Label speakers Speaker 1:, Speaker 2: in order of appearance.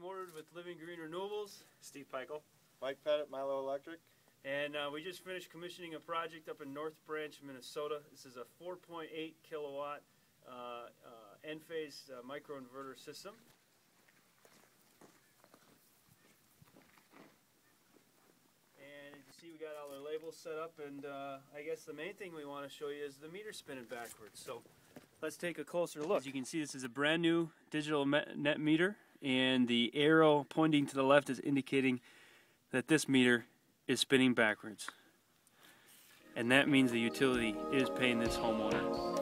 Speaker 1: Mordred with Living Green Renewables.
Speaker 2: Steve Peichel.
Speaker 3: Mike Pettit, Milo Electric.
Speaker 1: And we just finished commissioning a project up in North Branch, Minnesota. This is a 4.8 kilowatt N-phase microinverter system. And as you see, we got all our labels set up, and I guess the main thing we want to show you is the meter spinning backwards. So let's take a closer look. As you can see, this is a brand new digital net meter, and the arrow pointing to the left is indicating that this meter is spinning backwards. And that means the utility is paying this homeowner.